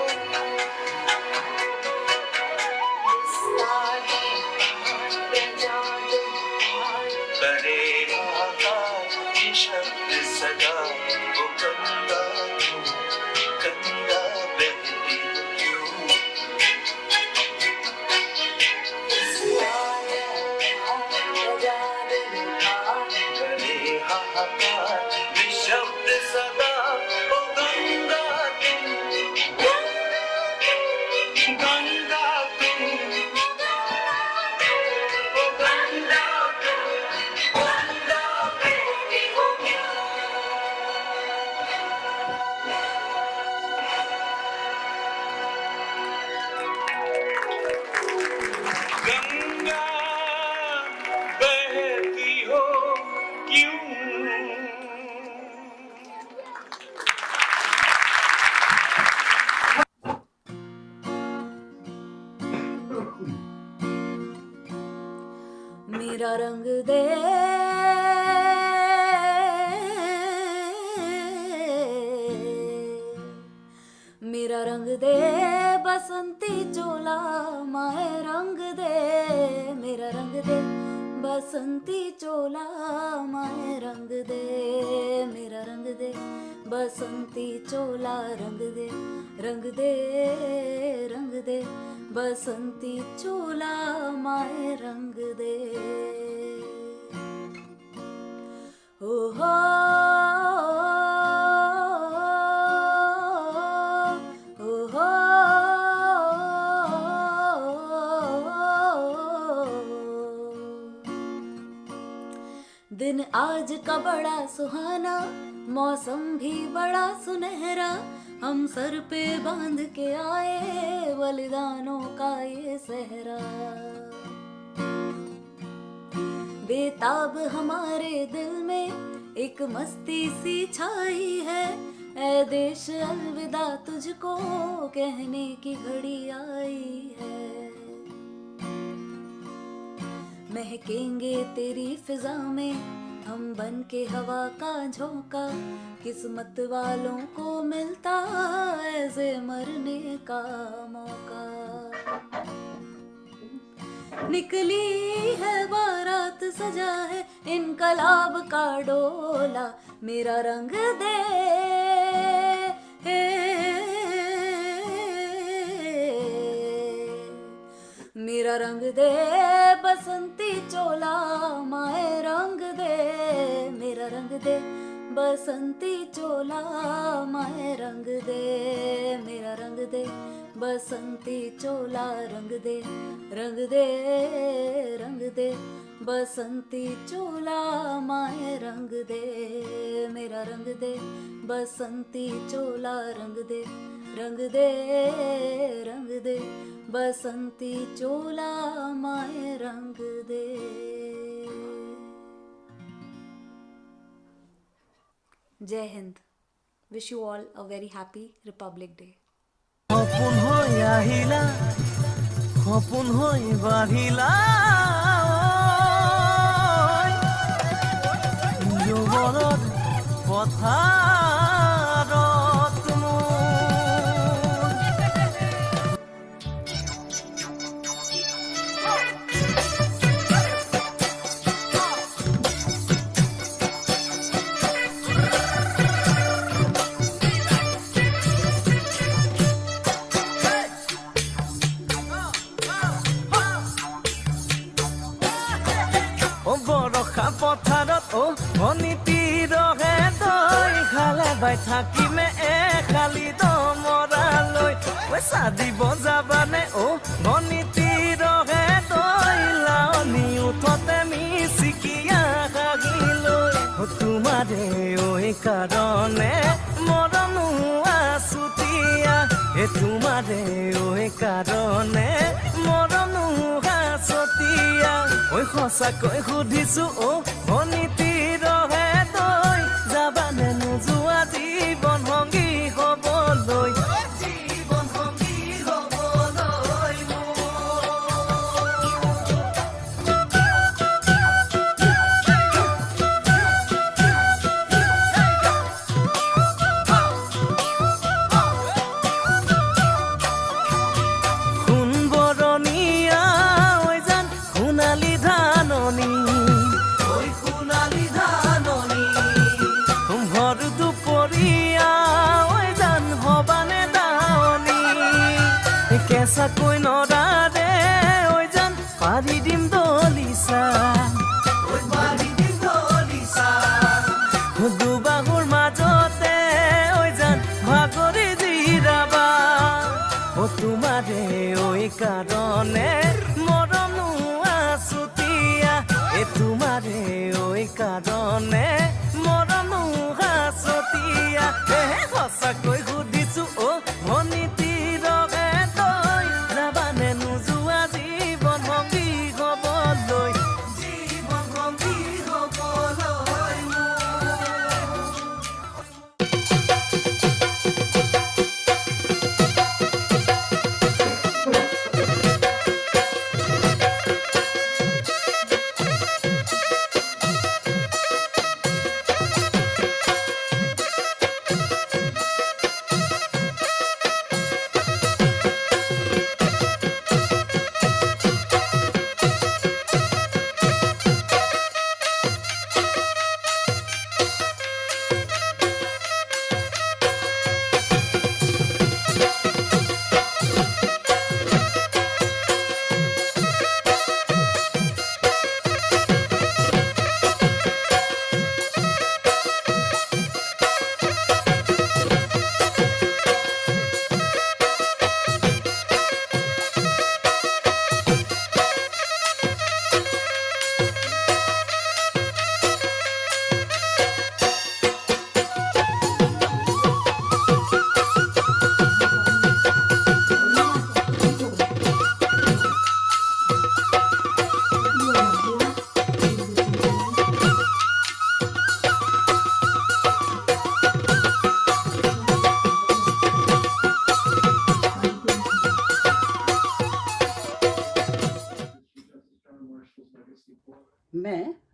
रंग दे मेरा रंग दे बसंती चोला माए रंग दे मेरा रंग दे बसंती चोला माए रंग दे मेरा रंग दे बसंती चोला रंग दे रंग दे रंग दे बसंती चोला माए रंग दे ओ हो ओ हो दिन आज का बड़ा सुहाना मौसम भी बड़ा सुनहरा हम सर पे बांध के आए बलिदानों का ये सहरा बेताब हमारे दिल में एक मस्ती सी छाई है ऐ देश अलविदा तुझको कहने की घड़ी आई है महकेंगे तेरी फिजा में हम बन के हवा का झोंका किस्मत वालों को मिलता ऐसे मरने का मौका निकली है बारात सजा है इनकलाब का डोला मेरा रंग दे मेरा रंग दे बसंती चोला माए रंग दे मेरा रंग दे बसंती चोला माए रंग दे मेरा रंग दे बसंती चोला रंग दे रंग दे रंग दे बसंती चोला माए रंग दे मेरा रंग दे बसंती चोला रंग दे रंग दे रंग दे बसंती चोला माए रंग दे जय Hind wish you all a very happy Republic day সপোন হৈ আহিলা সপোন হৈ বাঢ়িলা যৌৱনত পথাৰত পথাৰত অনীতি ৰহে তই খালে বাই থাকিমে খালি দমৰালৈ পইচা দিব যাবানে অনীতি ৰহে তই লাৱনি উঠতে মিচিকিয়া কাগিলৈ তোমাৰে ঐ কাৰণে মৰম আছুতীয়া তোমাৰে ঐ কাৰণে মৰম আছুতীয়া ঐ সঁচাকৈ সুধিছো অনীতি ৰহে তই যাবানে নোযোৱা জীৱন সংগী হ'বলৈ জীৱন সংগী হ'বলৈ সোণ বৰণীয়া ঐ জান সোণালী ধাননি ভৰ দুপৰীয়া ঐ জান হবানে দাৱনি কেঁচাকৈ নৰাৰে ঐ জান পাৰি দিম দলিচা দুবাহুৰ মাজতে ঐ জান ভাগৰি জিৰাবা তোমাৰে ঐ কাৰণে মৰম আছুতীয়া তোমাৰে ঐ কাৰণে মৰম আছুতীয়া সঁচাকৈ সুধিছো অনীতি ৰহে তই যাবানে নোযোৱা জীৱন সংগী হ'বলৈ জীৱন সংগী হ'বলৈ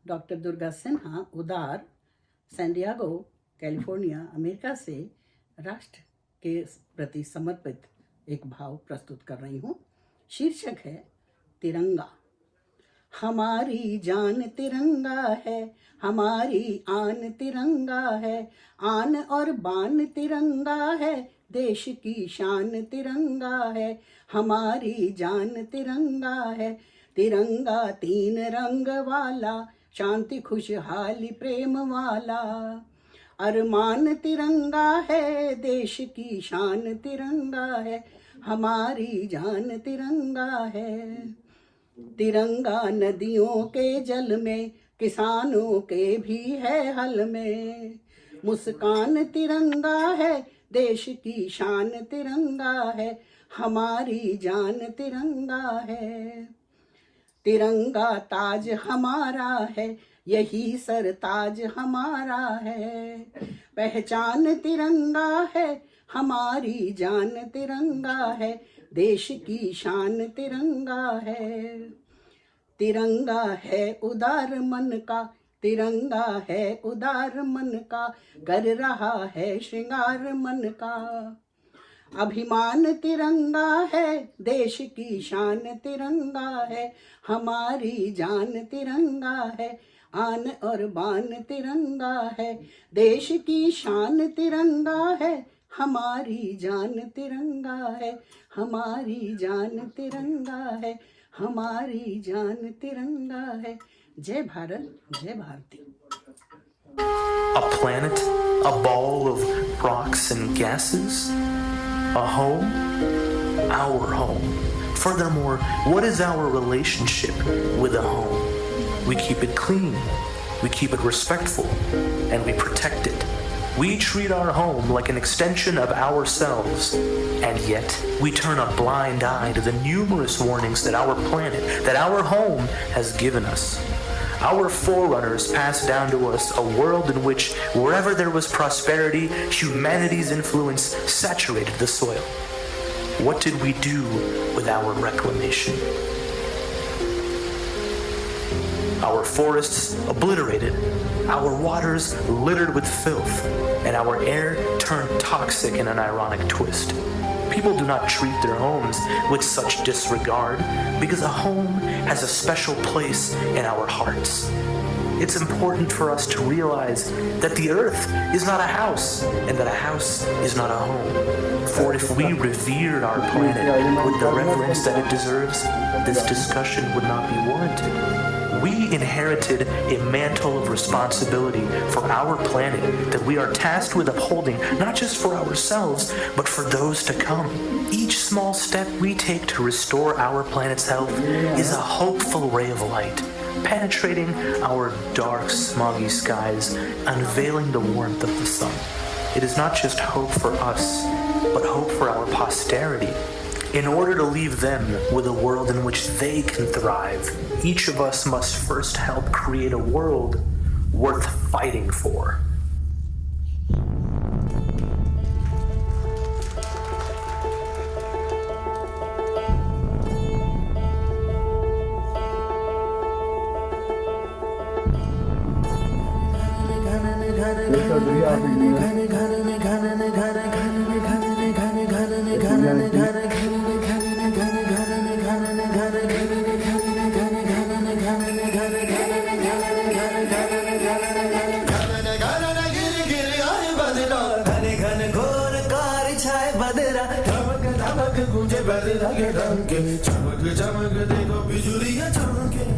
डॉक्टर दुर्गा सिन्हा उदार, सैन डिएगो, कैलिफोर्निया, अमेरिका से राष्ट्र के प्रति समर्पित एक भाव प्रस्तुत कर रही हूँ। शीर्षक है तिरंगा। हमारी जान तिरंगा है, हमारी आन तिरंगा है, आन और बान तिरंगा है, देश की शान तिरंगा है। हमारी जान तिरंगा है, तिरंगा 3 रंग वाला, शांति खुशहाली प्रेम वाला। अरमान तिरंगा है, देश की शान तिरंगा है, हमारी जान तिरंगा है। तिरंगा नदियों के जल में, किसानों के भी है हल में। मुस्कान तिरंगा है, देश की शान तिरंगा है, हमारी जान तिरंगा है। तिरंगा ताज हमारा है, यही सरताज हमारा है। पहचान तिरंगा है, हमारी जान तिरंगा है, देश की शान तिरंगा है। तिरंगा है उदार मन का, तिरंगा है उदार मन का, कर रहा है श्रृंगार मन का। अभिमान तिरंगा है, देश की शान तिरंगा है, हमारी जान तिरंगा है। आन और बान तिरंगा है, देश की शान तिरंगा है, हमारी जान तिरंगा है, हमारी जान तिरंगा है, हमारी जान तिरंगा है। जय भारत, जय Bharti. A planet, a ball of rocks and gases, a home, our home. Furthermore, what is our relationship with a home? We keep it clean, we keep it respectful, and we protect it. We treat our home like an extension of ourselves, and yet we turn a blind eye to the numerous warnings that our planet, that our home has given us. Our forerunners passed down to us a world in which, wherever there was prosperity, humanity's influence saturated the soil. What did we do with our reclamation? Our forests obliterated, our waters littered with filth, and our air turned toxic in an ironic twist. People do not treat their homes with such disregard because a home has a special place in our hearts. It's important for us to realize that the earth is not a house and that a house is not a home. For if we revered our planet with the reverence that it deserves, this discussion would not be warranted. We inherited a mantle of responsibility for our planet that we are tasked with upholding, not just for ourselves, but for those to come. Each small step we take to restore our planet's health is a hopeful ray of light, penetrating our dark, smoggy skies, unveiling the warmth of the sun. It is not just hope for us, but hope for our posterity. In order to leave them with a world in which they can thrive, each of us must first help create a world worth fighting for.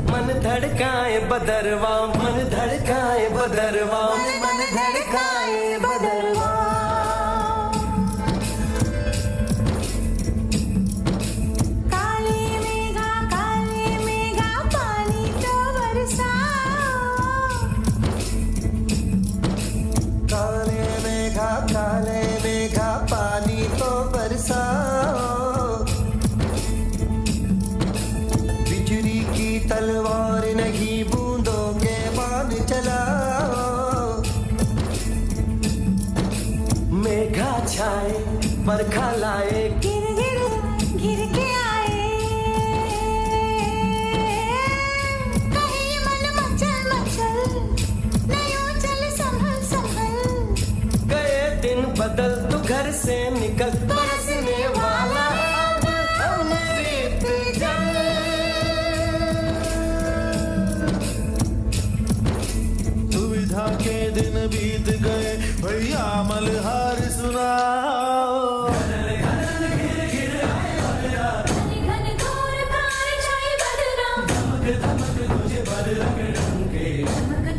मन धड़काए बदरवा, मन धड़काए बदरवा, मन धड़काए बदरवा। काले मेघा पानी तो बरसाओ। काले मेघा पानी तो बरसाओ। बिजली की तलवार नहीं, बूंदों के बाण चलाओ। मेघा छाए बरखा लाए, घिर के आए। कहीं मन मचल बदल तू घर से निकल बरसने वाला अब अमृत जल सुविधा के दिन बीत गए भैया मलहार सुनाओ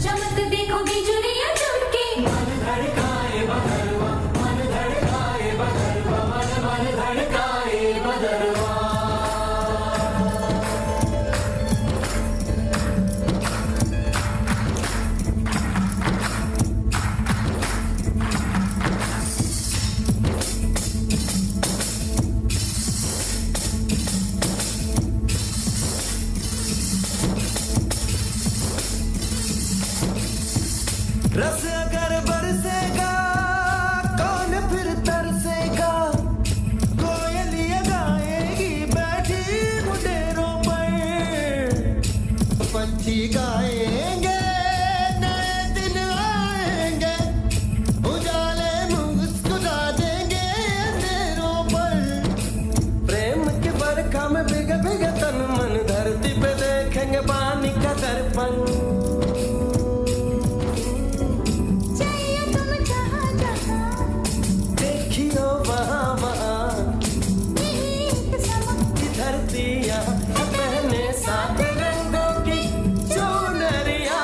चमक देखो बिजुलियां चमके मन धड़काए बदरवा मन धड़काए बदरवा मन धड़काए बदरवा रस अगर बरसेगा कौन फिर तरसेगा कोयलियां गाएगी बैठी मुंडेरों पर पंछी गाएंगे नए दिन आएंगे उजाले मुस्कुरा देंगे अंधेरों पर प्रेम की बरखा में भीग भीग तन मन धरती पे देखेंगे पानी का दर्पण देखियो वहाँ वहाँ की धरतियाँ पहने सात रंगों की चुनरिया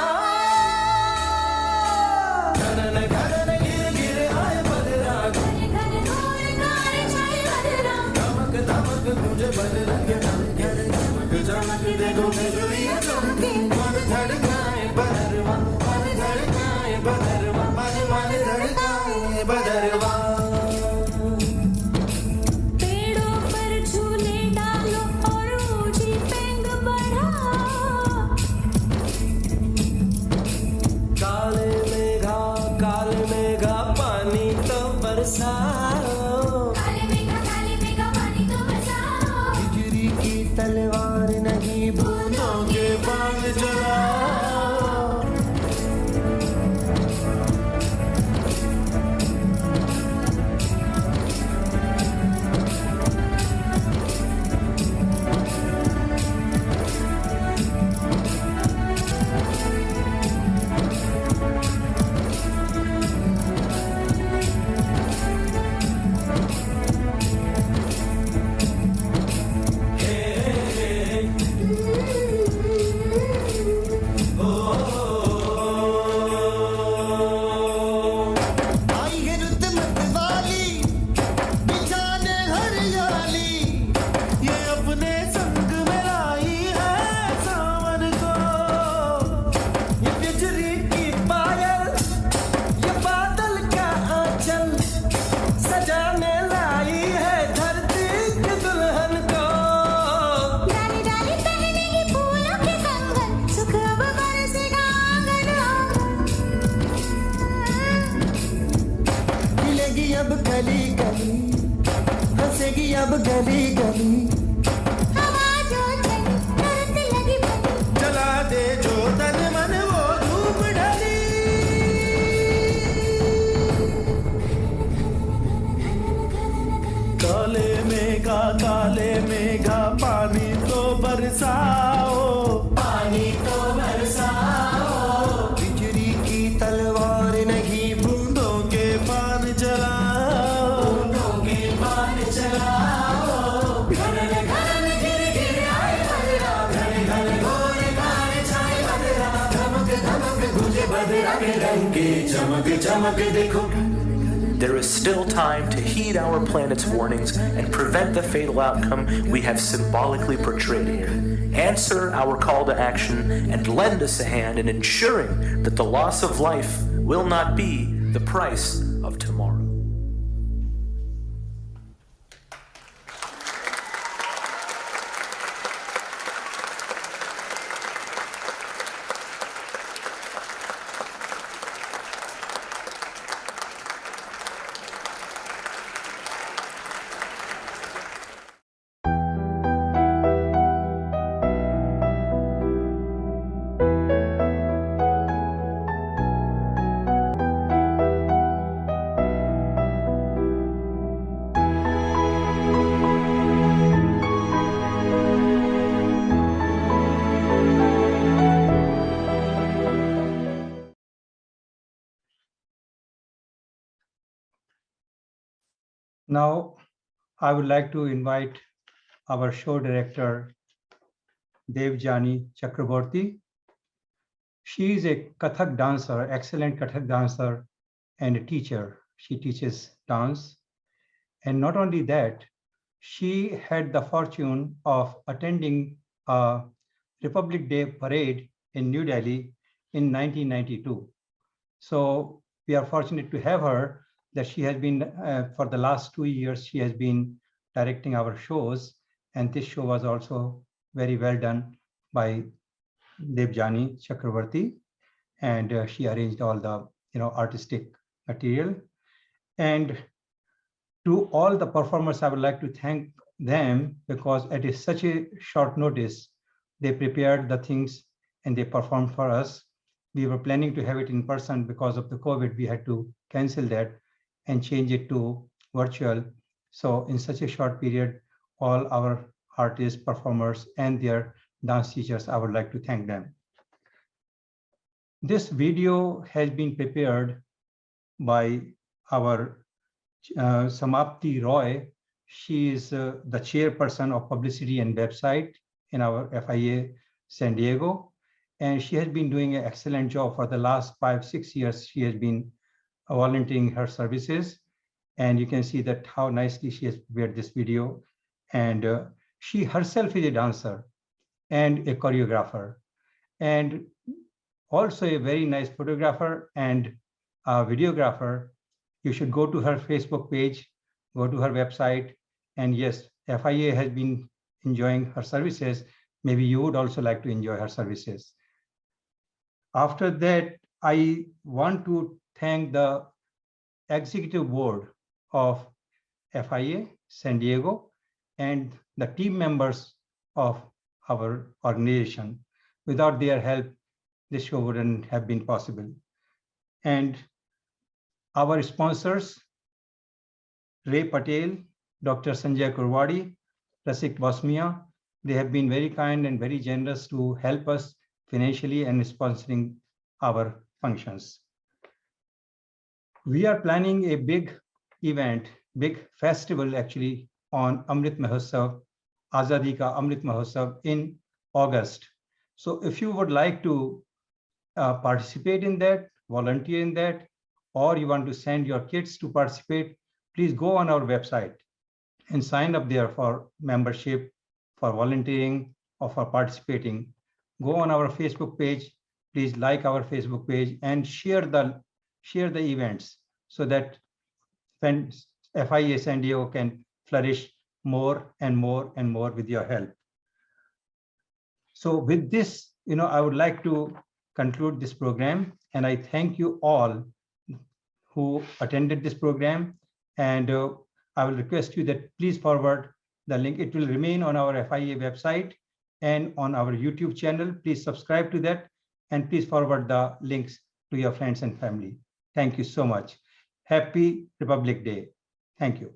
घरन घरन गिर गिर आए बदरा धमक धमक मुझे बदरंग चमक चमक देखो बिजुलियां चमके मन धड़काए बदरवा मन धड़काए बदरवा मन मन धड़काए बदरवा पेड़ों पर झूले डालो और ऊंची पेंग बढ़ाओ काले मेघा पानी तो बरसाओ काले मेघा पानी तो बरसाओ बिजली की तलवार नहीं बूंदों के बांध जलाओ आई है रुत मत वाली बिछाने हरियाली ये अपने संग में लाई है सावन को ये बिजली की पायल ये बादल का आंचल सजाने लाई है धरती की दुल्हन को डाली डाली पहनेगी फूलों के कंगन सुख अब बरसेगा आंगन खिलेगी अब गली गली हंसेगी अब गली गली हवा जो चली धरती लगी बनी जला दे जो तन मन वो धूप ढली काले मेघा पानी तो बरसाओ पानी तो बरसाओ बिजली की तलवार नहीं बूंदों के पान जलाओ बूंदों के पान चलाओ घरन घरन गिर गिर आए बदरा घन घन घोर गाए छाए बदरा धमक धमक गुंजे बदरा के रंगे चमक चमक देखो There is still time to heed our planet's warnings and prevent the fatal outcome we have symbolically portrayed here. Answer our call to action and lend us a hand in ensuring that the loss of life will not be the price of tomorrow. Now, I would like to invite our show director, Devjani Chakraborty. She is a Kathak dancer, excellent Kathak dancer and a teacher. She teaches dance. And not only that, she had the fortune of attending a Republic Day parade in New Delhi in 1992. So we are fortunate to have her, that she has been, for the last 2 years, she has been directing our shows. And this show was also very well done by Devjani Chakraborty. And she arranged all the artistic material. And to all the performers, I would like to thank them, because it is such a short notice. They prepared the things and they performed for us. We were planning to have it in person. Because of the COVID, we had to cancel that and change it to virtual. So in such a short period, all our artists, performers, and their dance teachers, I would like to thank them. This video has been prepared by our Samapti Roy. She is the chairperson of publicity and website in our FIA San Diego. And she has been doing an excellent job for the last 5-6 years. She has been volunteering her services. And you can see that how nicely she has prepared this video. And she herself is a dancer and a choreographer, and also a very nice photographer and videographer. You should go to her Facebook page, go to her website. And yes, FIA has been enjoying her services. Maybe you would also like to enjoy her services. After that, I want to thank the executive board of FIA San Diego and the team members of our organization. Without their help, this show wouldn't have been possible. And our sponsors, Ray Patel, Dr. Sanjay Kurwadi, Rasik Basmia, they have been very kind and very generous to help us financially and sponsoring our functions. We are planning a big event, big festival actually, on Amrit Mahotsav, Azadi Ka Amrit Mahotsav in August. So if you would like to participate in that, volunteer in that, or you want to send your kids to participate, please go on our website and sign up there for membership, for volunteering, or for participating. Go on our Facebook page, please like our Facebook page and share the events, so that when FIA San Diego can flourish more and more and more with your help. So with this, I would like to conclude this program, and I thank you all who attended this program. And I will request you that please forward the link. It will remain on our FIA website and on our YouTube channel. Please subscribe to that, and please forward the links to your friends and family. Thank you so much. Happy Republic Day. Thank you.